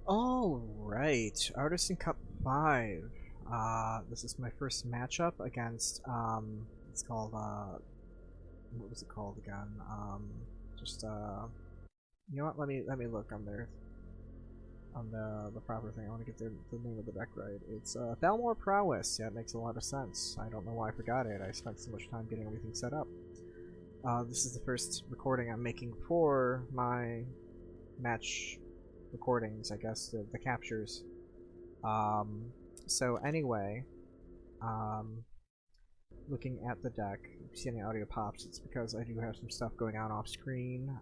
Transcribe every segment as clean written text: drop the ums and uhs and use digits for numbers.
Alright, Artisan Cup 5. This is my first matchup against, it's called, what was it called again? Just, you know what, let me look on there, on the proper thing. I want to get the name of the deck right. It's, Balmor Prowess. Yeah, it makes a lot of sense. I don't know why I forgot it. I spent so much time getting everything set up. This is the first recording I'm making for my match recordings, I guess, the captures. So anyway, looking at the deck, if you see any audio pops, it's because I do have some stuff going on off screen.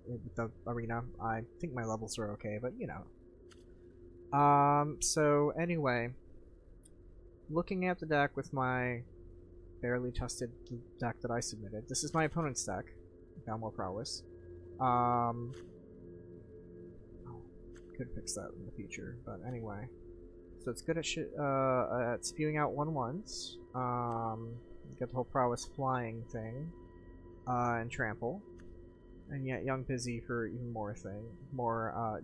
With the arena, I think my levels are okay, but you know. So anyway, looking at the deck with my barely tested deck that I submitted, this is my opponent's deck, Balmor Prowess. Could fix that in the future, but anyway. So it's good at spewing out 1/1s. You get the whole Prowess flying thing, and trample, and yet Young Busy for even more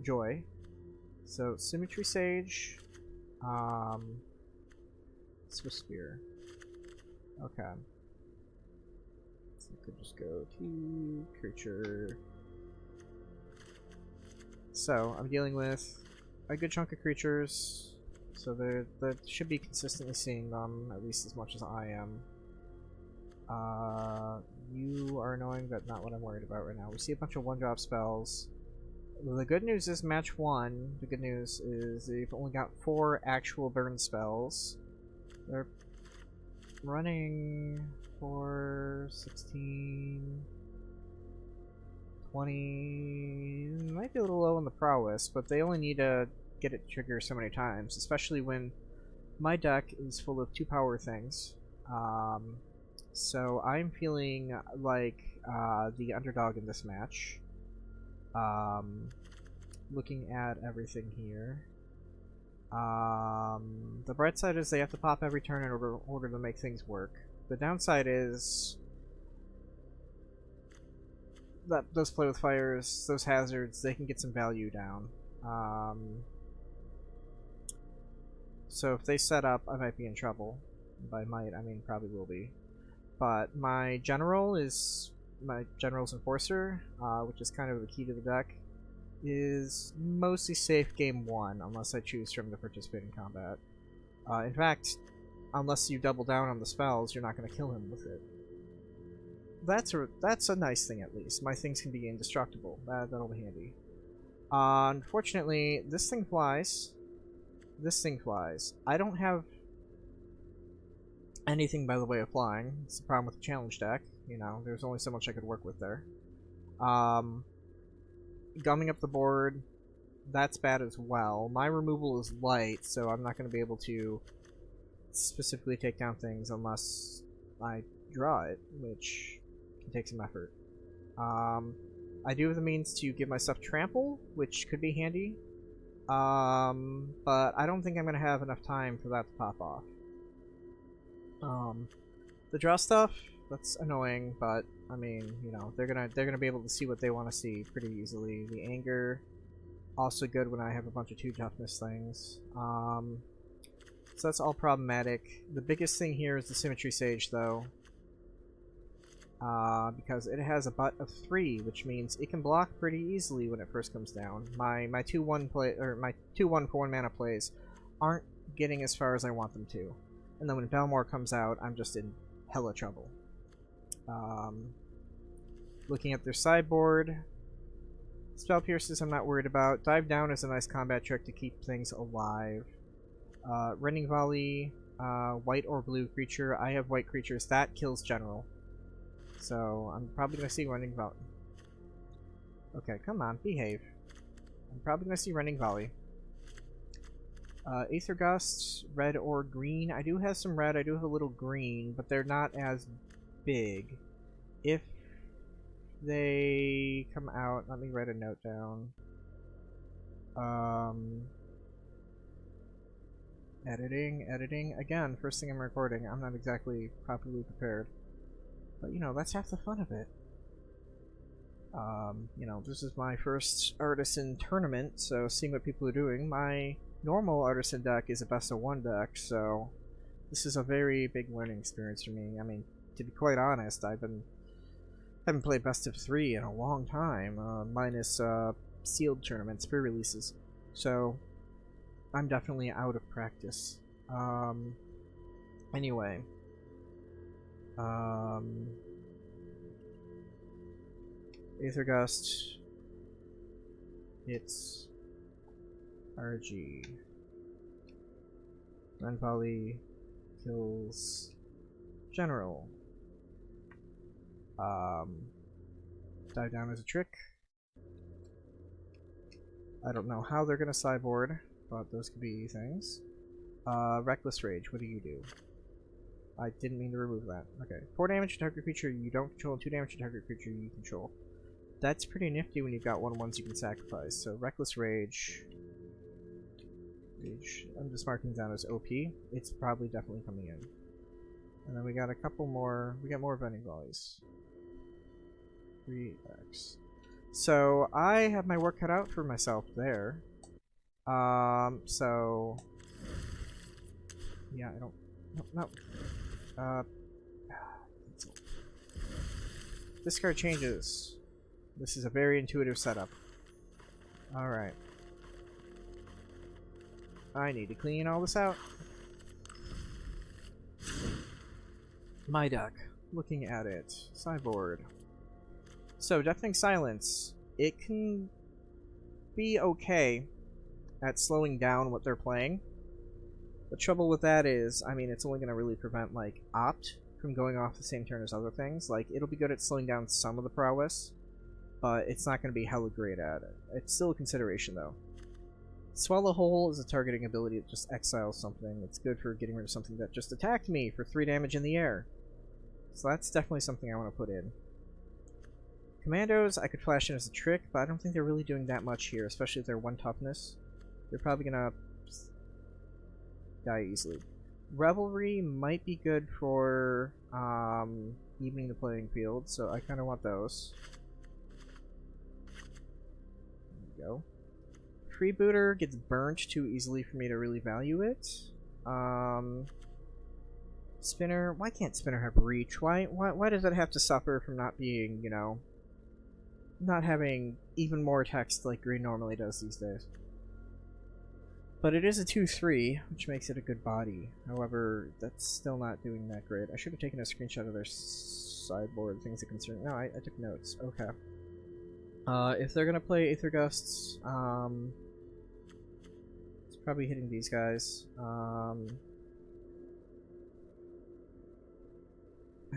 joy. So Symmetry Sage, Swift Spear. Okay. So you could just go to creature. So I'm dealing with a good chunk of creatures, so they should be consistently seeing them, at least as much as I am. You are annoying, but not what I'm worried about right now. We see a bunch of one-drop spells. The good news is match 1. The good news is they've only got 4 actual burn spells. They're running for 16... 20... might be a little low on the prowess, but they only need to get it to trigger so many times, especially when my deck is full of 2 power things. So I'm feeling like the underdog in this match. Looking at everything here. The bright side is they have to pop every turn in order to make things work. The downside is that those play with fires, those hazards, they can get some value down. So if they set up, I might be in trouble. By might, I mean probably will be. But my general's enforcer, which is kind of the key to the deck, is mostly safe game 1, unless I choose for him to participate in combat. In fact, unless you double down on the spells, you're not going to kill him with it. That's a nice thing, at least. My things can be indestructible. That'll be handy. Unfortunately, this thing flies. This thing flies. I don't have anything by the way of flying. It's the problem with the challenge deck. You know, there's only so much I could work with there. Gumming up the board, that's bad as well. My removal is light, so I'm not going to be able to specifically take down things unless I draw it, which can take some effort. I do have the means to give myself trample, which could be handy. But I don't think I'm going to have enough time for that to pop off. The draw stuff, that's annoying, but I mean, you know, they're gonna be able to see what they want to see pretty easily. The anger, also good when I have a bunch of 2 toughness things. So that's all problematic. The biggest thing here is the Symmetry Sage, though, because it has a butt of 3, which means it can block pretty easily when it first comes down. My 2/1 play, or my 2/1 for 1 mana plays aren't getting as far as I want them to. And then when Balmor comes out, I'm just in hella trouble. Looking at their sideboard, Spell Pierces I'm not worried about. Dive Down is a nice combat trick to keep things alive. Rending Volley, white or blue creature. I have white creatures. That kills General. So I'm probably going to see Rending Volley. Okay, come on, behave. I'm probably going to see Rending Volley. Aether Gust, red or green. I do have some red, I do have a little green, but they're not as big. If they come out, let me write a note down. Editing. Again, first thing I'm recording, I'm not exactly properly prepared. But you know, that's half the fun of it. You know, this is my first Artisan tournament, so seeing what people are doing, my normal Artisan deck is a best of one deck, so this is a very big learning experience for me. I mean, to be quite honest, haven't played best of three in a long time, minus sealed tournaments, pre-releases. So I'm definitely out of practice. Anyway. Aether Gust. Hits. RG. Run Volley. Kills. General. Dive down as a trick. I don't know how they're gonna sideboard, but those could be things. Reckless Rage, what do you do? I didn't mean to remove that. Okay. 4 damage to target creature you don't control, and 2 damage to target creature you control. That's pretty nifty when you've got 1/1s you can sacrifice. So Reckless Rage. I'm just marking down as OP. It's probably definitely coming in. And then we got a couple more. We got more Vending Volleys. 3x. So I have my work cut out for myself there. So yeah, I don't. No. Discard changes. This is a very intuitive setup. Alright. I need to clean all this out. My deck. Looking at it. Sideboard. So, Deafening Silence. It can be okay at slowing down what they're playing. The trouble with that is, I mean, it's only going to really prevent, like, Opt from going off the same turn as other things. Like, it'll be good at slowing down some of the prowess, but it's not going to be hella great at it. It's still a consideration, though. Swallow Whole is a targeting ability that just exiles something. It's good for getting rid of something that just attacked me for 3 damage in the air. So that's definitely something I want to put in. Commandos, I could flash in as a trick, but I don't think they're really doing that much here, especially if they're 1 toughness. They're probably going to die easily. Revelry might be good for evening the playing field, so I kind of want those. There we go. Freebooter gets burnt too easily for me to really value it. Spinner, why can't Spinner have reach? Why does it have to suffer from not being, you know, not having even more text like green normally does these days? But it is a 2/3, which makes it a good body. However, that's still not doing that great. I should have taken a screenshot of their sideboard, things that concern. No, I took notes. Okay. If they're gonna play Aether Gusts, it's probably hitting these guys. I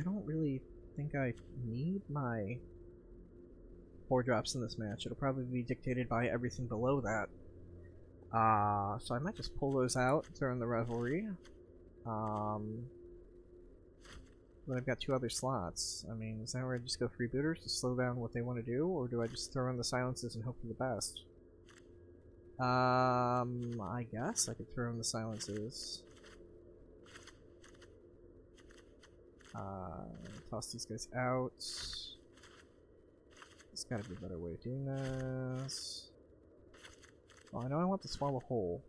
don't really think I need my 4 drops in this match. It'll probably be dictated by everything below that. So I might just pull those out, throw in the Revelry. But I've got 2 other slots. I mean, is that where I just go freebooters to slow down what they want to do, or do I just throw in the silences and hope for the best? I guess I could throw in the silences. Toss these guys out. There's gotta be a better way of doing this. Well, I know I want to swallow whole.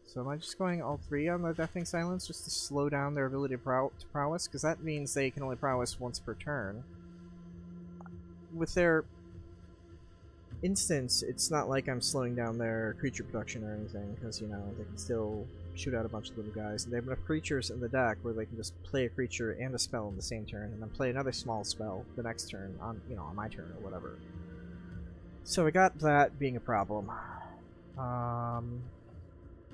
So am I just going all 3 on the Deafening Silence just to slow down their ability to prowess? Because that means they can only prowess once per turn. With their instance, it's not like I'm slowing down their creature production or anything, because, you know, they can still shoot out a bunch of little guys. And they have enough creatures in the deck where they can just play a creature and a spell in the same turn, and then play another small spell the next turn, on, you know, on my turn or whatever. So I got that being a problem.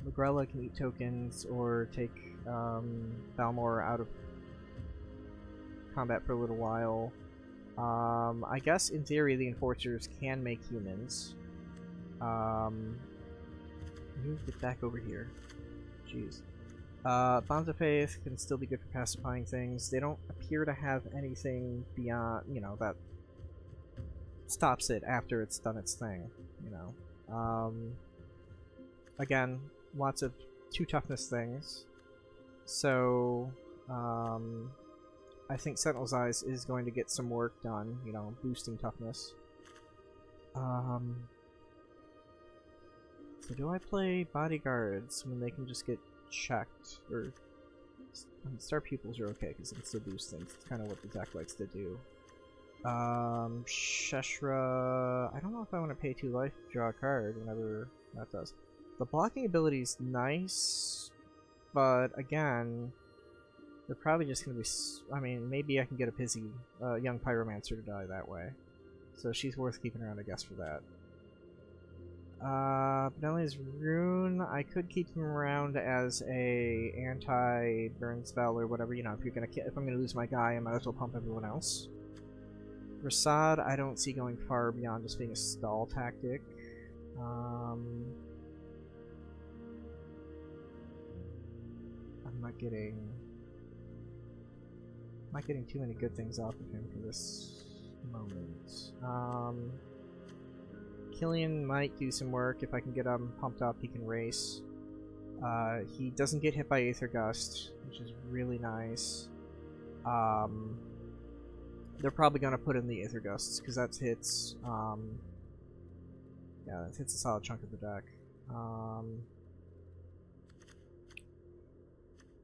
Magrella can eat tokens or take Balmor out of combat for a little while. I guess in theory the Enforcers can make humans. Move it back over here. Jeez. Bonds of Faith can still be good for pacifying things. They don't appear to have anything beyond, you know, that stops it after it's done its thing, you know. Again, lots of 2 toughness things. So, I think Sentinel's Eyes is going to get some work done, you know, boosting toughness. So do I play bodyguards when they can just get checked? Or star pupils are okay because it can still boost things. It's kind of what the deck likes to do. Sheshra, I don't know if I want to pay 2 life to draw a card whenever that does. The blocking ability is nice, but again, they're probably just going to be... I mean, maybe I can get a Pizzy, young Pyromancer to die that way. So she's worth keeping around, I guess, for that. Benelli's Rune, I could keep him around as a anti-burn spell or whatever, you know, if I'm gonna lose my guy, I might as well pump everyone else. Rasad, I don't see going far beyond just being a stall tactic. I'm not getting too many good things off of him for this moment. Killian might do some work. If I can get him pumped up, he can race. He doesn't get hit by Aether Gust, which is really nice. They're probably going to put in the Aether Gusts, because that hits, yeah, that hits a solid chunk of the deck.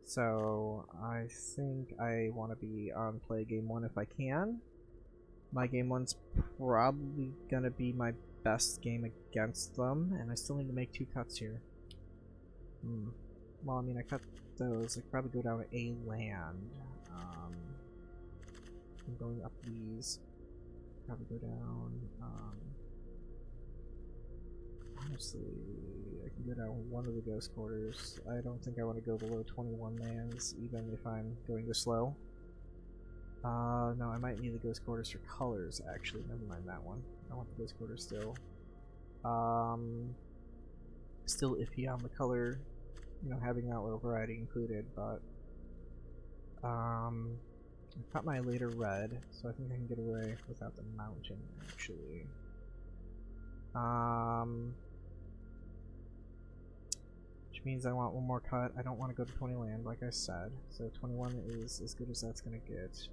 So, I think I want to be on play game 1 if I can. My game 1's probably going to be my best game against them, and I still need to make 2 cuts here. Well, I mean, I cut those. I could probably go down to a land. I'm going up these. Probably go down. Honestly, I can go down one of the ghost quarters. I don't think I want to go below 21 lands, even if I'm going this slow. No, I might need the ghost quarters for colors, actually. Never mind that one. I want the ghost quarters still. Still iffy on the color, you know, having that little variety included, but I cut my later red, so I think I can get away without the mountain, actually. Which means I want one more cut. I don't want to go to 20 land, like I said, so 21 is as good as that's gonna get.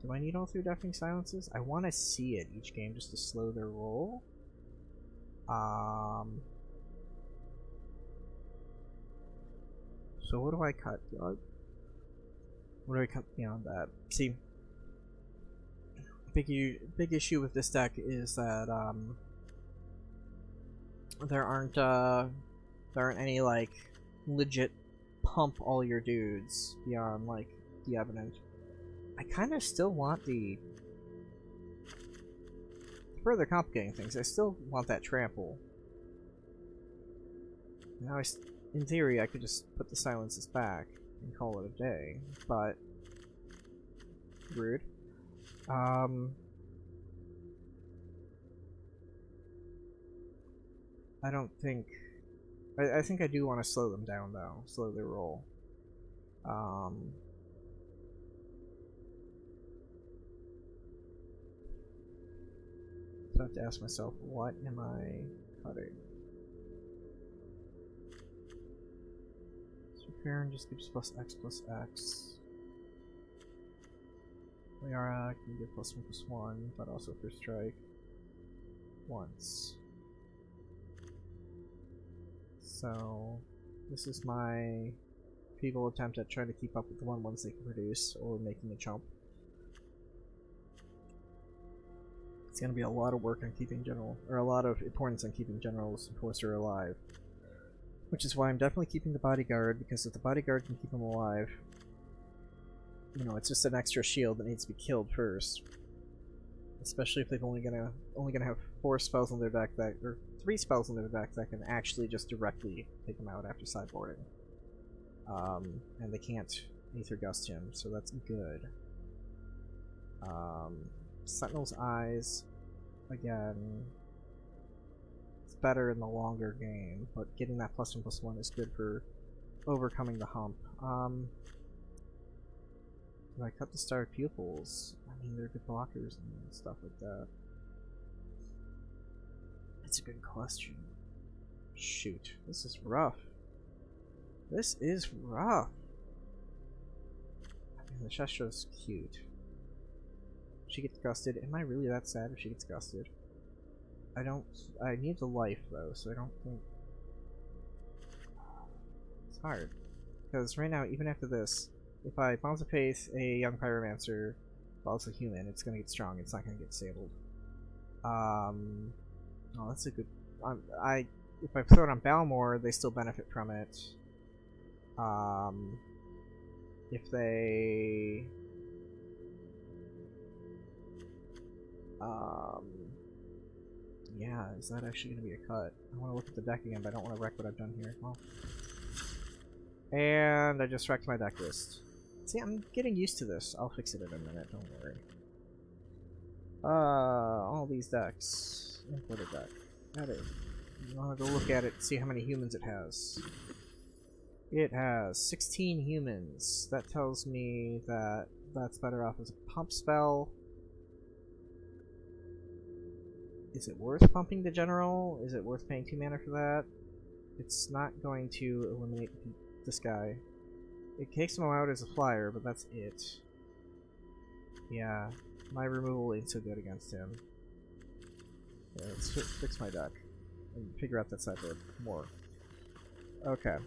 Do I need all 3 Deafening Silences? I want to see it each game just to slow their roll. So what do I cut? What do I cut beyond that? See, big issue with this deck is that there aren't any like legit pump all your dudes beyond like the Evident. I kind of still want the further complicating things. I still want that trample. Now, in theory, I could just put the silences back and call it a day, but rude. I don't think. I think I do want to slow them down though. Slow their roll. So I have to ask myself, what am I cutting? So Farron just gives +X+X. Liara can give +1/+1, but also for strike once. So this is my feeble attempt at trying to keep up with the 1/1s they can produce, or making a chump. It's going to be a lot of work on keeping general, or a lot of importance on keeping General's Enforcer alive. Which is why I'm definitely keeping the Bodyguard, because if the Bodyguard can keep him alive, you know, it's just an extra shield that needs to be killed first. Especially if they've only gonna have 4 spells in their deck that, or 3 spells in their deck that can actually just directly take him out after sideboarding. And they can't Aether Gust him, so that's good. Sentinel's Eyes, again, it's better in the longer game, but getting that +1/+1 is good for overcoming the hump. Do I cut the Star Pupils? I mean, they're good blockers and stuff like that. It's a good question. Shoot, this is rough. This is rough. I The Shestra's cute. She gets gusted. Am I really that sad if she gets gusted? I need the life though, so I don't think... It's hard. Because right now, even after this, if I Bonds of Faith a young pyromancer while it's a human, it's gonna get strong, it's not gonna get disabled. Oh, that's a good... if I throw it on Balmor, they still benefit from it. If they... yeah, is that actually going to be a cut? I want to look at the deck again, but I don't want to wreck what I've done here. Well, and I just wrecked my deck list. See, I'm getting used to this. I'll fix it in a minute, don't worry. All these decks. Imported deck. That is. You want to go look at it, see how many humans it has. It has 16 humans. That tells me that that's better off as a pump spell. Is it worth pumping the general? Is it worth paying 2 mana for that? It's not going to eliminate this guy. It takes him out as a flyer, but that's it. Yeah, my removal ain't so good against him. Yeah, let's fix my deck and figure out that sideboard more. Okay.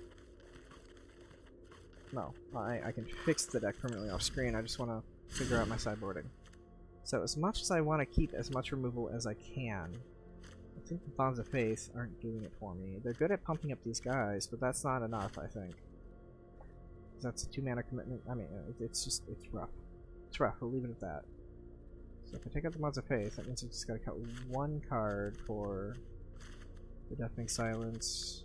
No, I can fix the deck permanently off screen. I just want to figure out my sideboarding. So as much as I want to keep as much removal as I can, I think the Bonds of Faith aren't doing it for me. They're good at pumping up these guys, but that's not enough, I think. That's a 2 mana commitment. I mean, it's rough. It's rough, we'll leave it at that. So if I take out the Bonds of Faith, that means I just gotta cut 1 card for the Deafening Silence.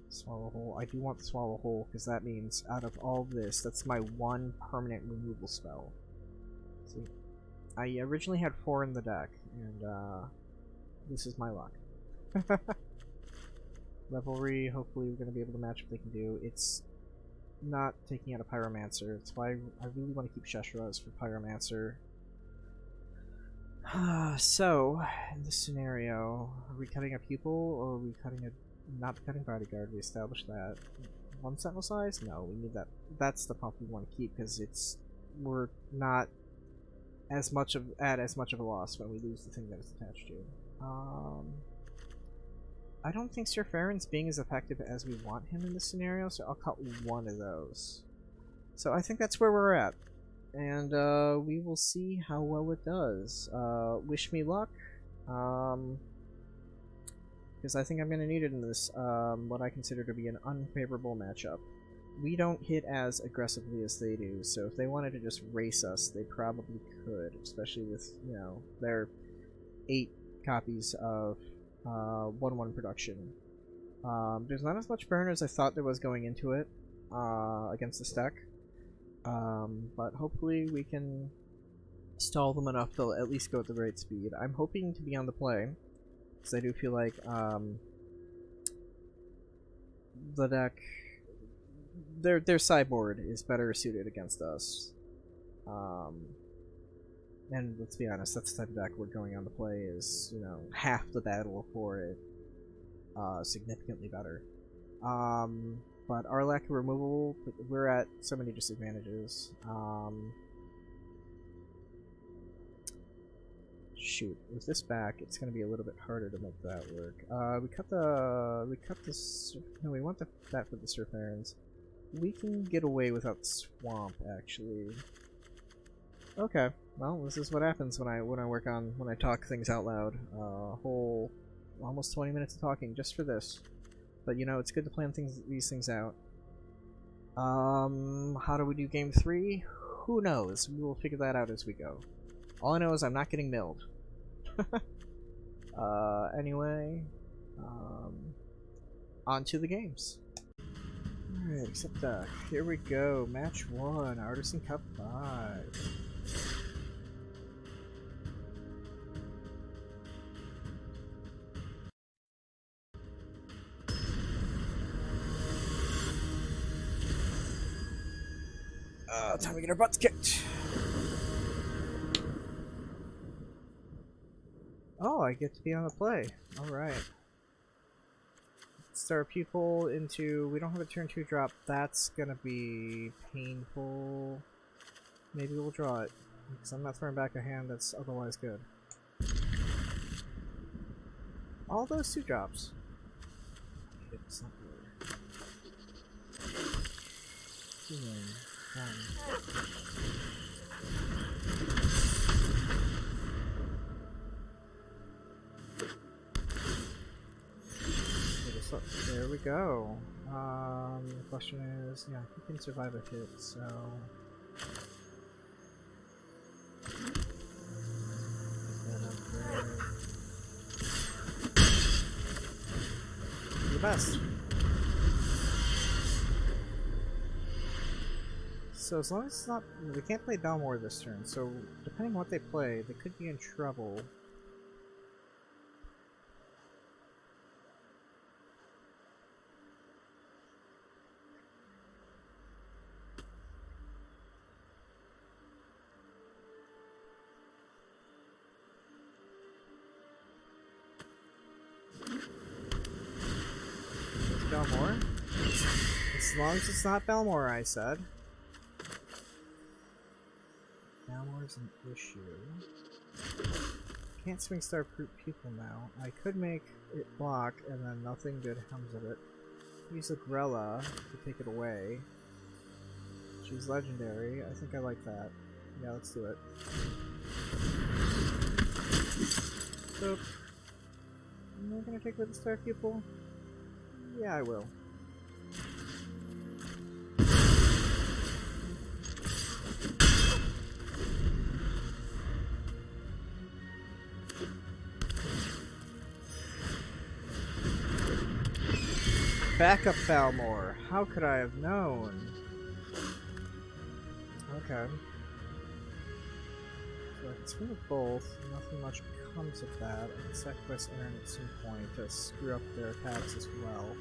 Swallow Whole. I do want the Swallow Whole, because that means out of all this, that's my 1 permanent removal spell. See, I originally had 4 in the deck, and this is my luck. Revelry, hopefully we're going to be able to match what they can do. It's not taking out a Pyromancer. That's why I really want to keep Sheshras for Pyromancer. So, in this scenario, are we cutting a Pupil, or are we cutting a... Not cutting Bodyguard, we established that. 1 Sentinel size? No, we need that. That's the pump we want to keep, because it's... We're not as much of a loss when we lose the thing that it's attached to. I don't think Sir Farron's being as effective as we want him in this scenario, so I'll cut 1 of those. So I think that's where we're at. And we will see how well it does. Wish me luck. Because I think I'm going to need it in this, what I consider to be an unfavorable matchup. We don't hit as aggressively as they do, so if they wanted to just race us, they probably could, especially with, you know, their 8 copies of 1/1 production. There's not as much burn as I thought there was going into it against this deck, but hopefully we can stall them enough they'll at least go at the right speed. I'm hoping to be on the play, because I do feel like the deck, their sideboard is better suited against us. And let's be honest, that's the type of deck we're going on to play is, you know, half the battle for it. Significantly better. But our lack of removal, we're at so many disadvantages. Shoot, with this back, it's going to be a little bit harder to make that work. No, we want that for the Surf Errands. We can get away without Swamp, actually. Okay, well, this is what happens when I talk things out loud. Whole almost 20 minutes of talking just for this. But you know, it's good to plan these things out. How do we do game 3? Who knows? We will figure that out as we go. All I know is I'm not getting milled. Anyway, on to the games. Alright, accept deck. Here we go. Match 1, Artisan Cup 5. Time to get our butts kicked. Oh, I get to be on the play. Alright. Let's Star Pupil into... We don't have a turn 2 drop. That's gonna be painful. Maybe we'll draw it. Because I'm not throwing back a hand that's otherwise good. All those 2 drops. It's not good. There we go. The question is, yeah, who can survive a hit, so... The best. So as long as it's not... We can't play Balmor this turn, so depending on what they play, they could be in trouble. Balmor. As long as it's not Balmor, I said. Balmor's an issue. Can't swing star people now. I could make it block and then nothing good comes of it. Use a Grella to take it away. She's legendary. I think I like that. Yeah, let's do it. So, am I gonna take away the star pupil? Yeah, I will. Backup Balmor. How could I have known? Okay. So I can swing with both. Nothing much comes of that. I can sacrifice Aaron at some point to screw up their attacks as well.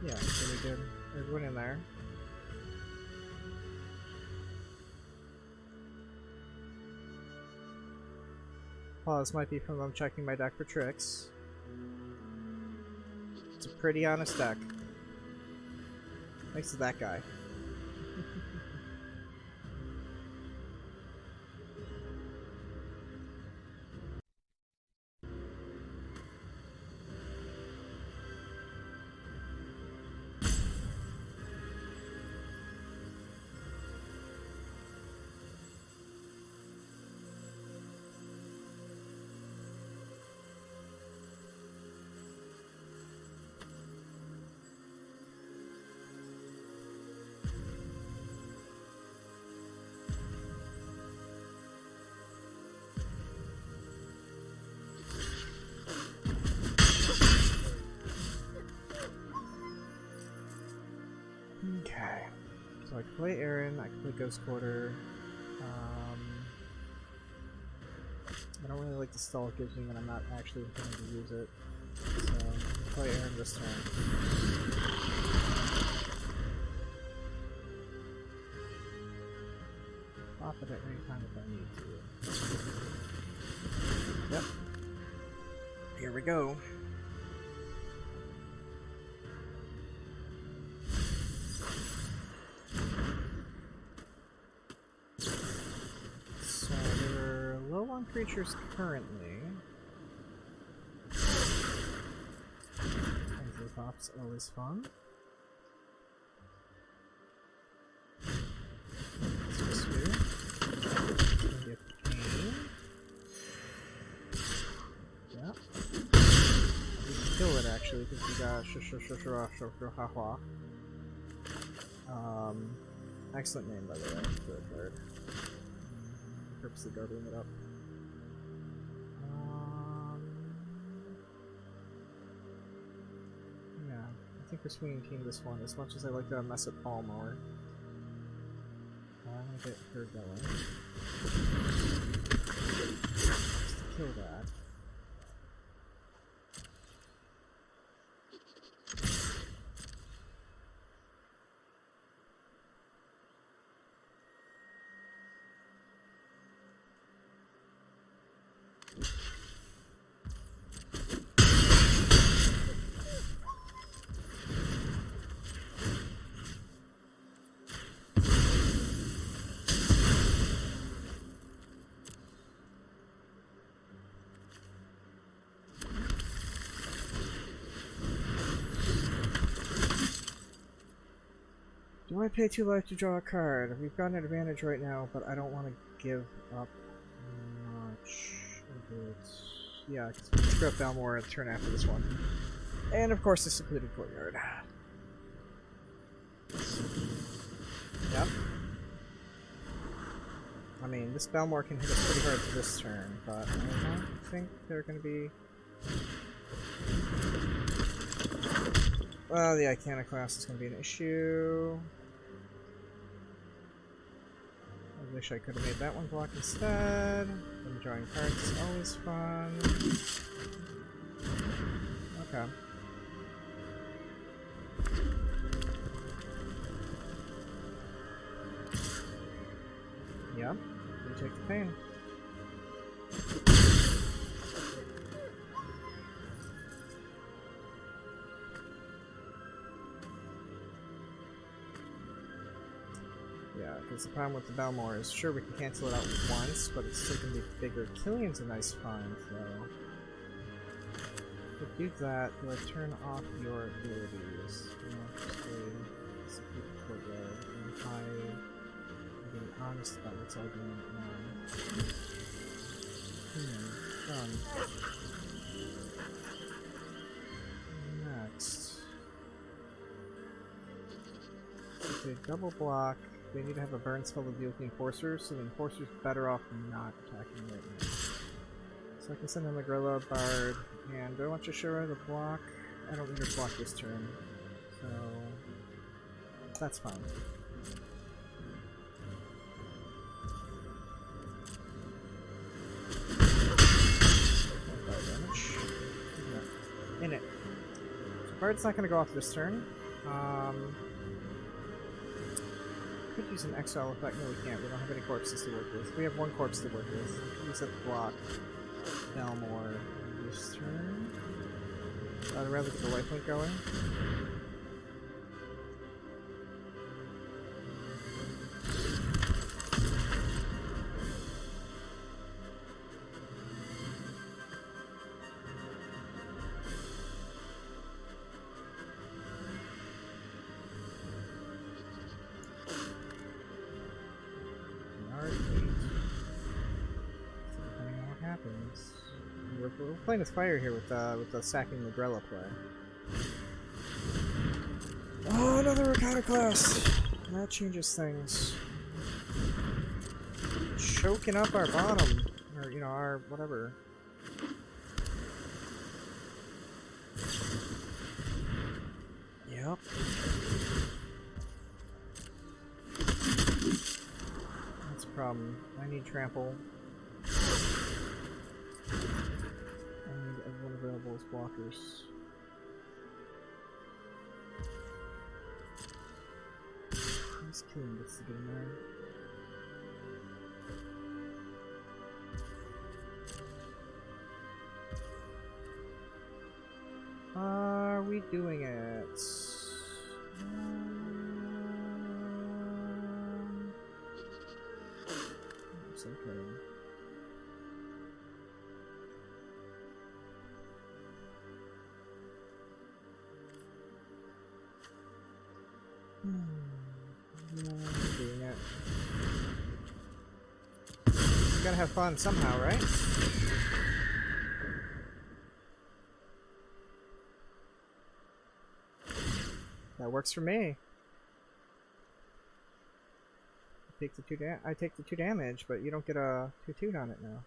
Yeah, so we get everyone in there. Pause might be from them checking my deck for tricks. It's a pretty honest deck. Thanks to that guy. Okay, so I can play Aaron, I can play Ghost Quarter. I don't really like the stall it gives me when I'm not actually intending to use it. So I'm going to play Aaron this turn. Pop it at any time if I need to. Yep. Here we go. Creatures currently. Angel Pop's always fun. This here. Gonna get pain. Yeah. We can kill it actually because we got excellent name by the way for the card. Purposely guarding it up. I think we're swinging team this one, as much as I like to mess up Balmor. I'm gonna get her going. Just to kill that. Do I pay 2 life to draw a card? We've got an advantage right now, but I don't want to give up much of it. Yeah, let's screw up Balmor and turn after this one. And of course the secluded courtyard. Yep. I mean, this Balmor can hit us pretty hard for this turn, but I don't think they're going to be... Well, the Iconoclast is going to be an issue. I wish I could have made that one block instead. Then drawing cards is always fun. Okay. Yep, you take the pain. Yeah, because the problem with the Balmor is, sure, we can cancel it out once, but it's still going to be bigger. Killian's a nice find, though. To do that, do I turn off your abilities? No, just a secret courtyard. And if I'm being honest about what's all going on. Done. Next. It's a double block. They need to have a burn spell to deal with the Enforcers, so the Enforcer's better off not attacking right now. So I can send in the Gorilla, Bard, and do I want Shashura to block? I don't need to block this turn, so that's fine. Damage. In it. So Bard's not going to go off this turn. Could use an exile effect. No, we can't. We don't have any corpses to work with. We have one corpse to work with. We could use that to block Balmor this turn. I'd rather get the lifelink going. We're playing with fire here with the sacking Negrella play. Oh, another Iconoclast! That changes things. Choking up our bottom. Or, you know, our whatever. Yep. That's a problem. I need trample. Everyone available as blockers. This killing gets to get in there. Are we doing it? Looks okay. Doing it. We gotta have fun somehow, right? That works for me. I take the 2 damage, but you don't get a 2/2 on it now.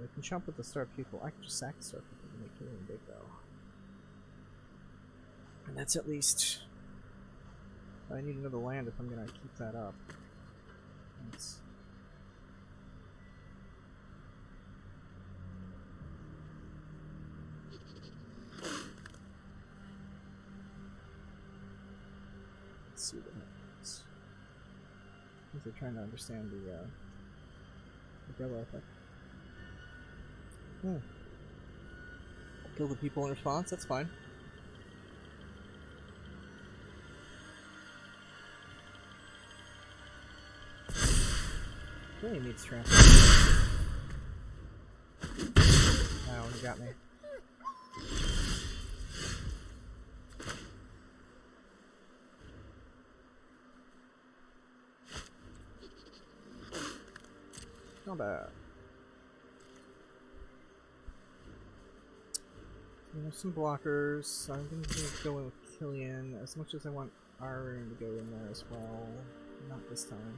They can jump with the star people. I can just sack the star people to make Killian big though. And that's at least... I need another land if I'm gonna keep that up. Let's see what happens. I think they're trying to understand the Gorilla effect. Kill the people in response, that's fine. Really needs trample. Oh, he got me. Not bad. There's some blockers. I'm going to go in with Killian as much as I want Arun to go in there as well. Not this time.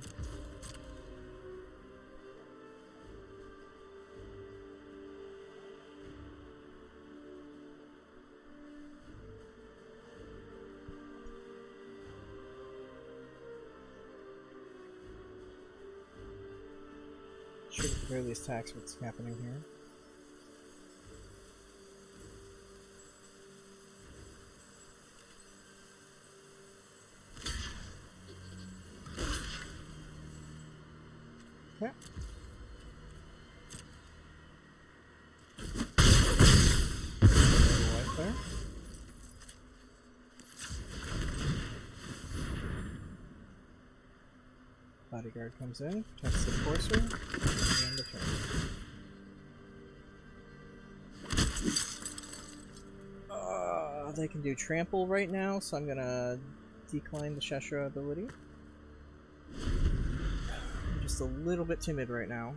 Should at the very least tax what's happening here. Okay. Life there. Bodyguard comes in, protects the Courser, and the turn. They can do trample right now, so I'm gonna decline the Cheshire ability. I'm just a little bit timid right now.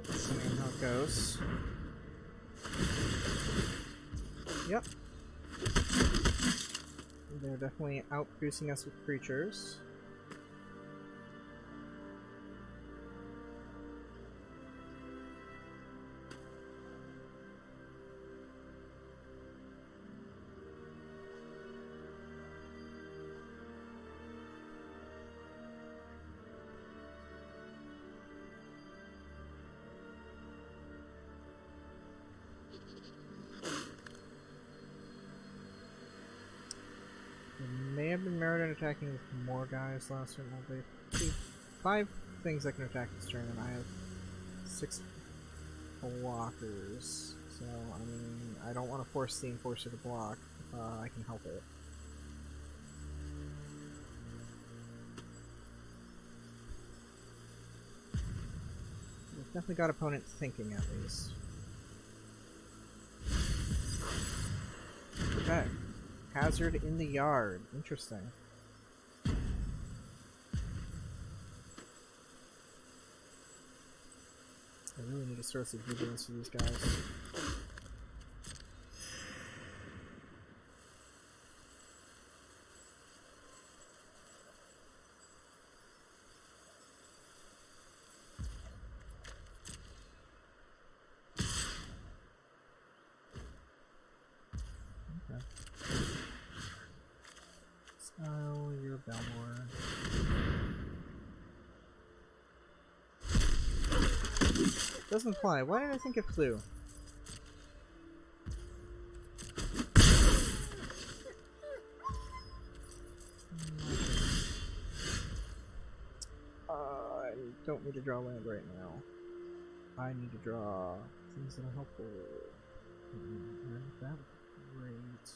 Seeing how it goes. Yep. They're definitely outproducing us with creatures. May have been merited attacking with more guys last turn. Well, they 5 things I can attack this turn, and I have 6 blockers. So, I mean, I don't want to force the Enforcer to block if I can help it. We've definitely got opponents thinking, at least. Okay. Hazard in the yard. Interesting. I really need a source of vigilance for these guys. Oh, you're Balmor. Doesn't fly. Why did I think it flew? I don't need to draw land right now. I need to draw things that are helpful. That great.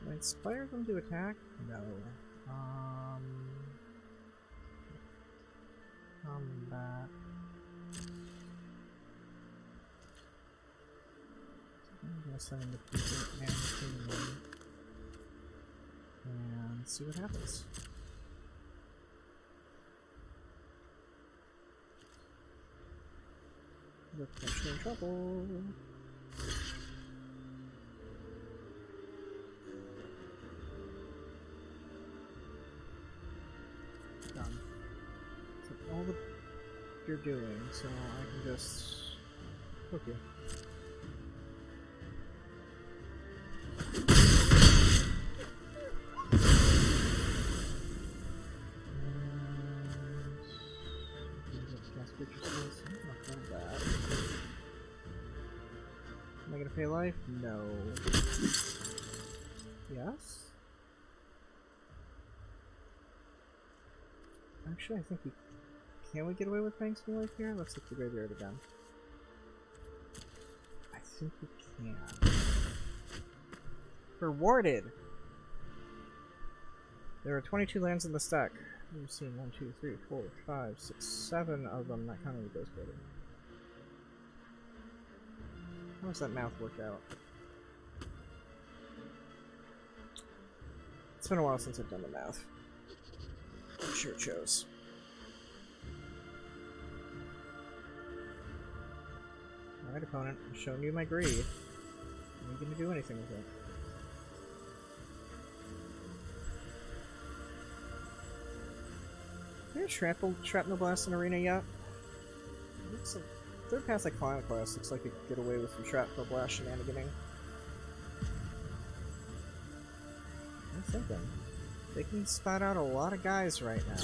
Can I inspire them to attack? No. Combat. I'm gonna send in the people and the kingdom and see what happens. We're potentially in trouble. Done. So all the you're doing, so I can just hook you. Am I gonna pay life? No. Yes? Actually, I think we... Can we get away with paying some life here? Let's look the graveyard again. I think we can. Rewarded! There are 22 lands in the stack. We've seen 1, 2, 3, 4, 5, 6, 7 of them, not counting the ghost builder. How does that math work out? It's been a while since I've done the math. I'm sure it shows. Alright, opponent, I'm showing you my greed. Are you gonna do anything with it? Is there a shrapnel blast in arena yet? Looks like third past like climate class looks like it could get away with some shrapnel blast shenaniganing. I'm thinking they can spot out a lot of guys right now.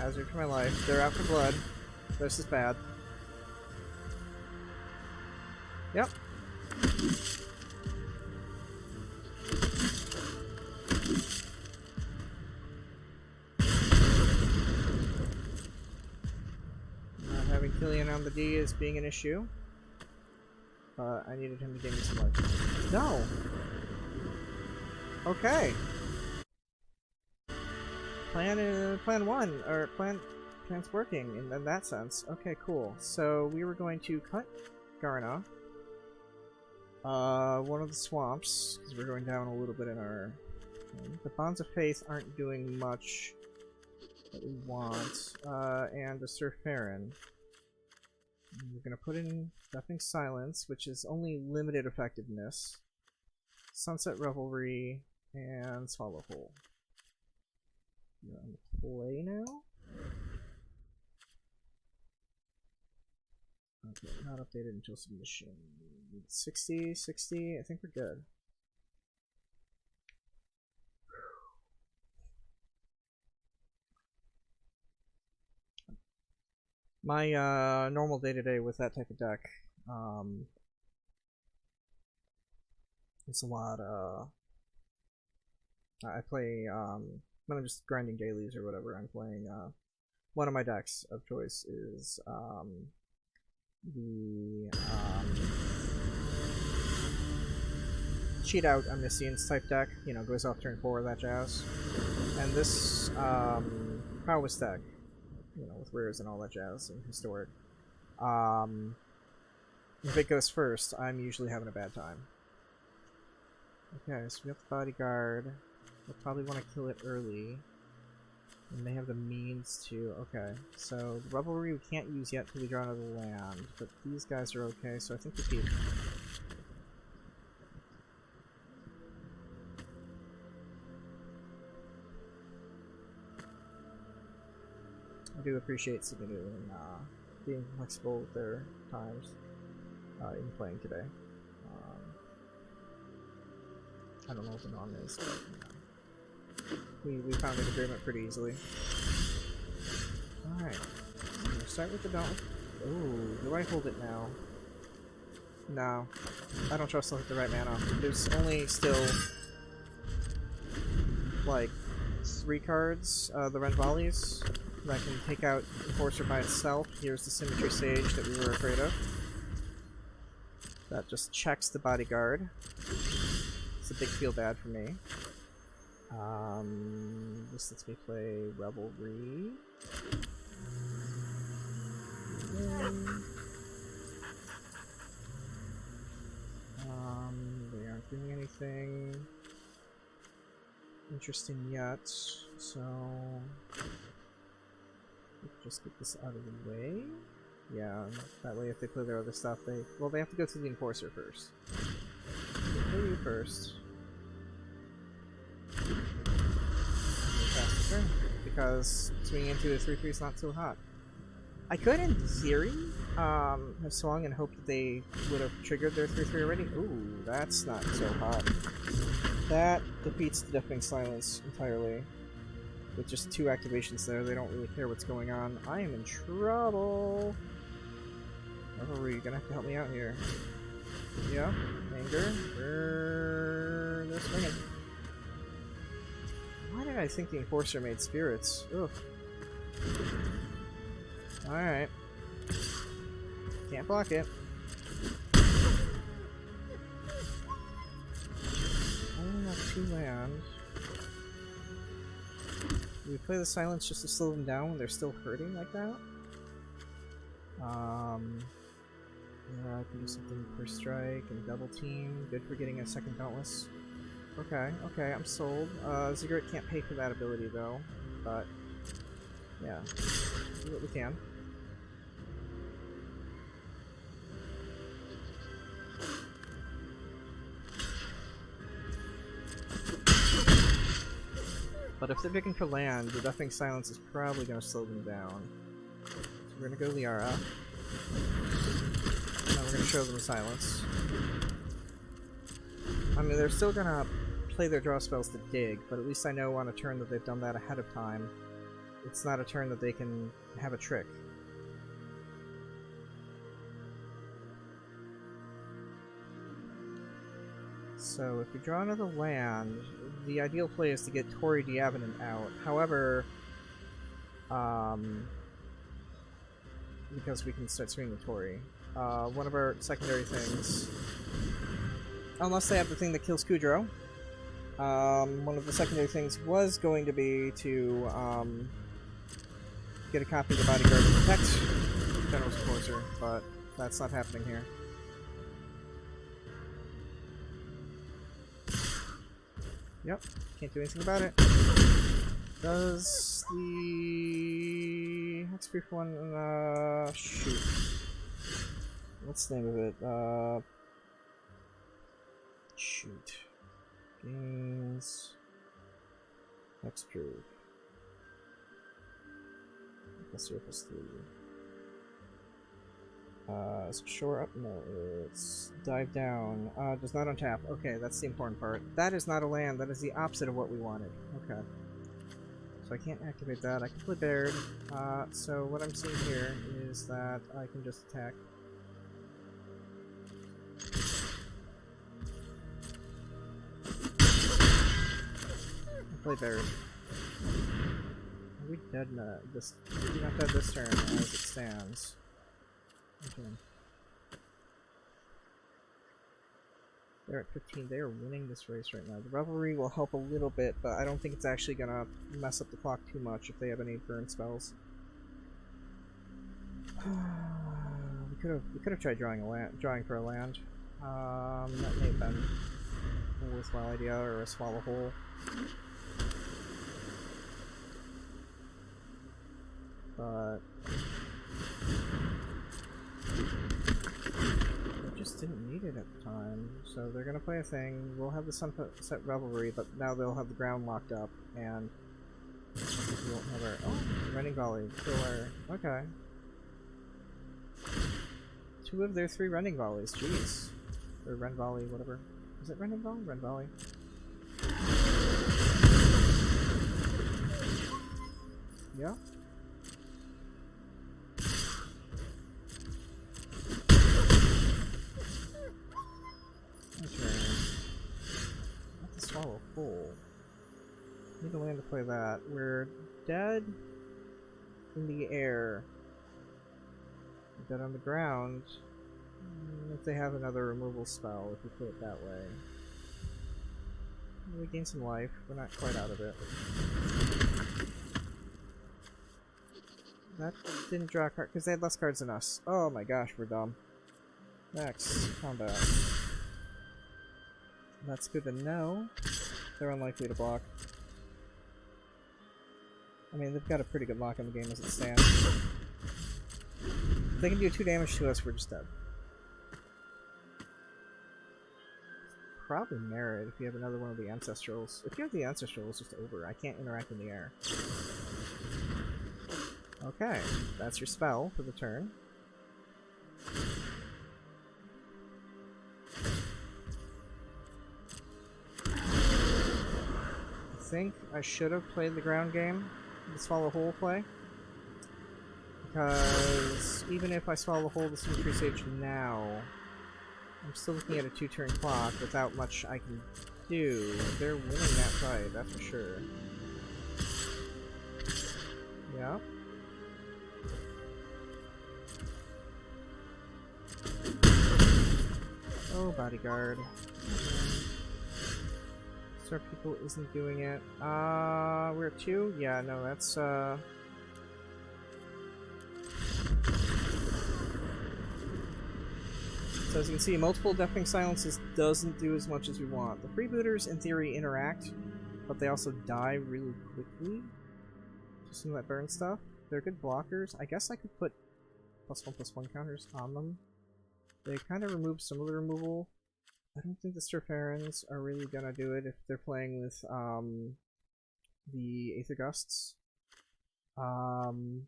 Hazard for my life. They're out for blood. This is bad. Yep. Not having Killian on the D is being an issue. But I needed him to give me some life. No! Okay. Plan one, or plan's working in that sense. Okay, cool. So we were going to cut Garna. One of the swamps, because we're going down a little bit in our... The Bonds of Faith aren't doing much that we want. And the Sir Farron. We're going to put in Deafening Silence, which is only limited effectiveness. Sunset Revelry, and Swallow Hole. You're on the play now? Okay, not updated until submission. 60, 60, I think we're good. My normal day-to-day with that type of deck, it's a lot, I play, when I'm just grinding dailies or whatever, I'm playing, one of my decks of choice is, the cheat out omniscience type deck, you know, goes off turn 4, that jazz. And this Prowess deck, you know, with rares and all that jazz and historic. If it goes first, I'm usually having a bad time. Okay, so we got the bodyguard. We'll probably want to kill it early. And they have the means to... Okay, so the Revelry we can't use yet till we draw another land, but these guys are okay, so I think we keep. I do appreciate Sigadu and being flexible with their times in playing today. I don't know what the norm is, but you know, we found an agreement pretty easily. Alright, so I'm gonna start with the don't. Ooh, do I hold it now? No, I don't trust I'll hit the right mana. There's only still like 3 cards, the Renvali's, that can take out Enforcer by itself. Here's the Symmetry Sage that we were afraid of. That just checks the bodyguard. It's a big feel bad for me. This lets me play Revelry. They aren't doing anything interesting yet, so just get this out of the way. Yeah, that way if they play their other stuff, they have to go through the Enforcer first. We'll play you first. Fast turn, because swinging into a 3/3 is not so hot. I could, in theory, have swung and hoped that they would have triggered their 3/3 already. Ooh, that's not so hot. That defeats the Deafening Silence entirely. With just 2 activations there, they don't really care what's going on. I am in trouble! Revelry, you're gonna have to help me out here. Yeah, anger. They're swinging. Why did I think the Enforcer made spirits? Ugh. Alright. Can't block it. Only have 2 lands. Do we play the silence just to slow them down when they're still hurting like that? Yeah, I can do something per strike and double team. Good for getting a second dauntless. Okay, okay, I'm sold. Ziggurat can't pay for that ability though, but yeah, do what we can. But if they're picking for land, the Deafening Silence is probably going to slow them down. So we're going to go Liara. And then we're going to show them Silence. I mean, they're still going to play their draw spells to dig, but at least I know on a turn that they've done that ahead of time. It's not a turn that they can have a trick. So if we draw another land, the ideal play is to get Tori Diavenant out. However, because we can start swinging the Tori. One of our secondary things, unless they have the thing that kills Kudro, one of the secondary things was going to be to get a copy of the Bodyguard to protect General's Closer, but that's not happening here. Yep, can't do anything about it. Does the Hexproof one, shoot. What's the name of it? Shoot. Gains. Hexproof. Plus 0 plus 3. Is it shore up? No, it's dive down. Does not untap. Okay, that's the important part. That is not a land. That is the opposite of what we wanted. Okay. So I can't activate that. I can play Baird. So what I'm seeing here is that I can just attack. I'll play Baird. Are we dead now? We're not dead this turn as it stands. Okay. They're at 15. They are winning this race right now. The Revelry will help a little bit, but I don't think it's actually gonna mess up the clock too much if they have any burn spells. We could have tried drawing for a land. That may have been a worthwhile idea, or a swallow hole. But they just didn't need it at the time, so they're gonna play a thing. We'll have the Sunset Revelry, but now they'll have the ground locked up, and we won't have our Running Volley. Kill our okay. 2 of their 3 Running Volleys. Jeez, or Run Volley, whatever. Is it Running Volley? Run Volley. Yeah. Swallow full. Need a land to play that. We're dead in the air. We're dead on the ground. If they have another removal spell, if we put it that way. We gain some life. We're not quite out of it. That didn't draw a card because they had less cards than us. Oh my gosh, we're dumb. Next, combat. That's good to know. They're unlikely to block. I mean, they've got a pretty good lock in the game as it stands. If they can do 2 damage to us, we're just dead. Probably Merit if you have another one of the Ancestrals. If you have the Ancestral, it's just over. I can't interact in the air. Okay, that's your spell for the turn. I think I should have played the ground game, the Swallow Hole play, because even if I Swallow Hole the Symmetry Sage now, I'm still looking at a 2-turn clock without much I can do. They're winning that fight, that's for sure. Yeah. Oh, Bodyguard. Star People isn't doing it. We're at 2? Yeah, no, that's, So as you can see, multiple deafening silences doesn't do as much as we want. The freebooters, in theory, interact, but they also die really quickly. Just some of that burn stuff. They're good blockers. I guess I could put +1/+1 counters on them. They kind of remove some of the removal. I don't think the Sturfarans are really gonna do it if they're playing with the Aether Gusts. I mean,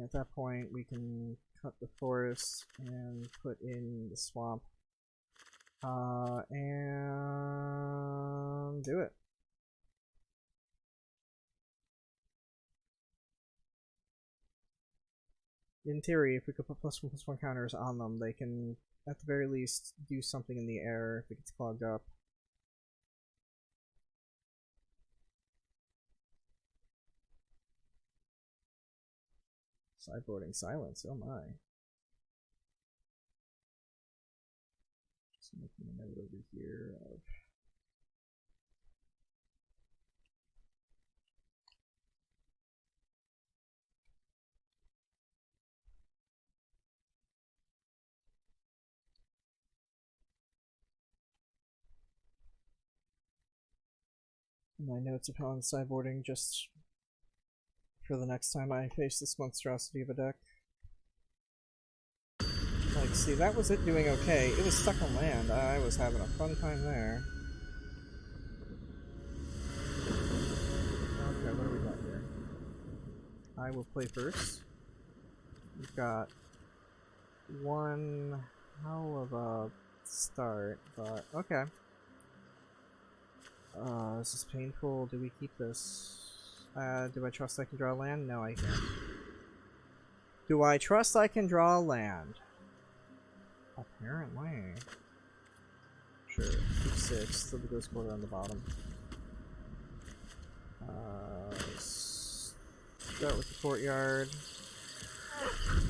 at that point, we can cut the forest and put in the swamp. And do it. In theory, if we could put +1/+1 counters on them, they can, at the very least, do something in the air if it gets clogged up. Sideboarding silence, oh my. Just making a note over here of... my notes upon sideboarding just for the next time I face this monstrosity of a deck. Like, see, that was it doing okay. It was stuck on land. I was having a fun time there. Okay, what do we got here? I will play first. We've got one hell of a start, but okay. This is painful. Do we keep this? Do I trust I can draw land? No, I can't. Do I trust I can draw land? Apparently. Sure. Keep 6. Still the ghost quarter on the bottom. Start with the courtyard.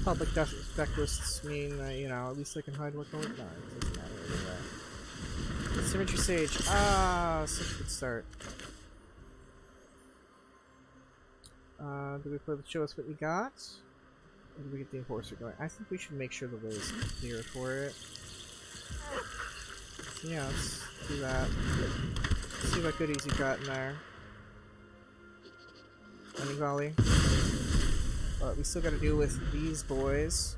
Public decklists mean that, you know, at least I can hide what going on. It doesn't matter anyway. Symmetry Sage. Such a good start. Do we play the show us what we got? Or do we get the Enforcer going? I think we should make sure the way is clear for it. So yeah, let's do that. Let's see what goodies you got in there. Running Volley. But we still gotta deal with these boys.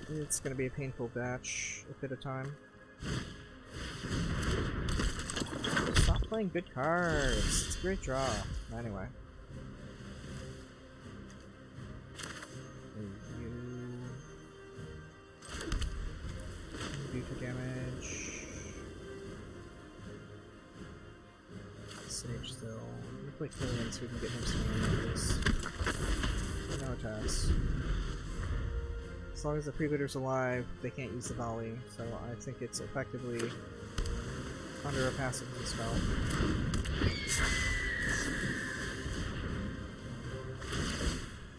It's gonna be a painful batch, a bit of time. Stop playing good cards. It's a great draw. Anyway. You do 2 damage. Sage still. We play Killian so we can get him some damage. No attacks. As long as the freebooter's alive, they can't use the volley, so I think it's effectively under a passive spell.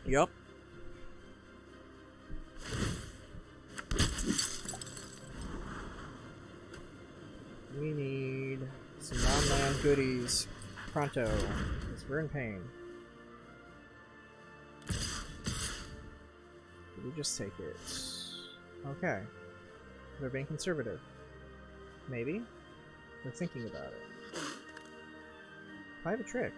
Yup. We need some non-land goodies pronto, because we're in pain. Did we just take it? Okay. They're being conservative. Maybe? They're thinking about it. I have a trick.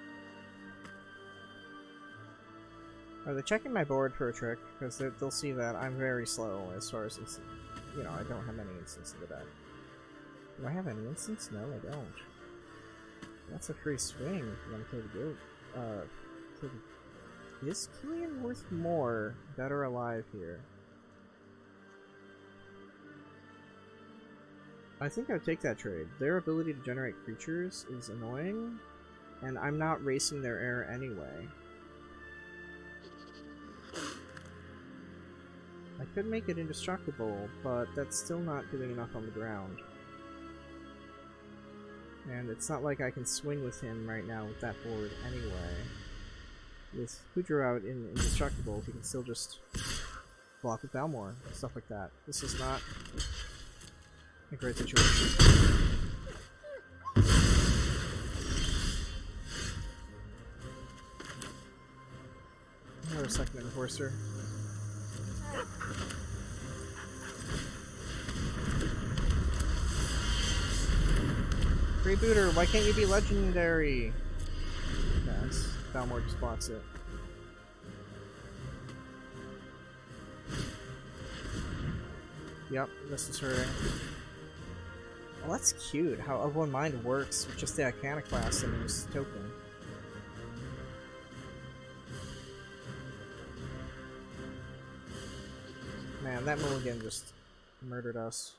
Are they checking my board for a trick? Because they'll see that I'm very slow as far as instant. You know, I don't have any instants in the deck. Do I have any instants? No, I don't. That's a free swing for them to go. Is Killian worth more, dead or alive here? I think I would take that trade. Their ability to generate creatures is annoying, and I'm not racing their air anyway. I could make it indestructible, but that's still not doing enough on the ground. And it's not like I can swing with him right now with that board anyway. With Hooter out in indestructible, he can still just block with Balmor, stuff like that. This is not a great situation. Another second enforcer. Freebooter, why can't you be legendary? Yes, Balmor just blocks it. Yep, this is hurting. Well, that's cute, how Of One Mind works with just the Arcana class and his token. Man, that mulligan just murdered us.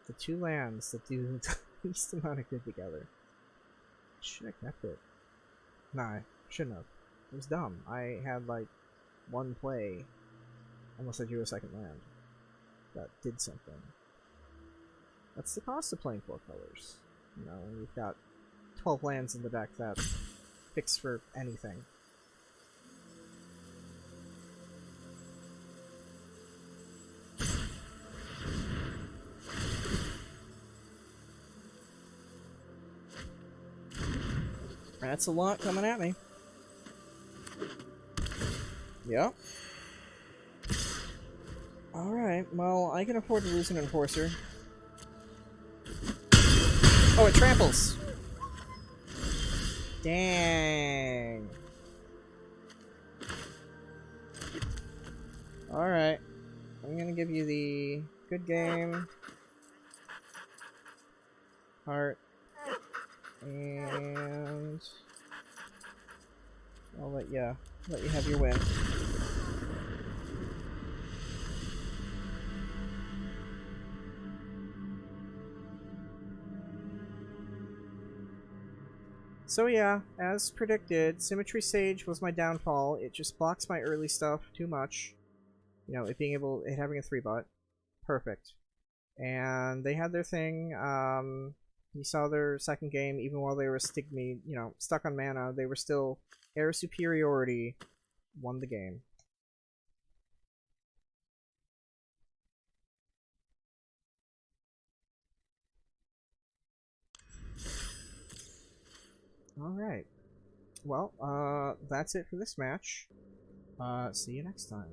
The two lands that do the least amount of good together. Should have kept it. Nah, I shouldn't have. It was dumb. I had like one play, unless I drew a second land, that did something. That's the cost of playing 4 colors. You know, we've got 12 lands in the deck that fix for anything. That's a lot coming at me. Yep. Alright, well, I can afford to lose an enforcer. Oh, it tramples! Dang. Alright. I'm gonna give you the good game. Heart. And I'll let you have your win. So yeah, as predicted, Symmetry Sage was my downfall. It just blocks my early stuff too much. You know, it having a 3-butt. Perfect. And they had their thing. You saw their second game, even while they were stuck on mana, they were still air superiority, won the game. Alright. Well, that's it for this match. See you next time.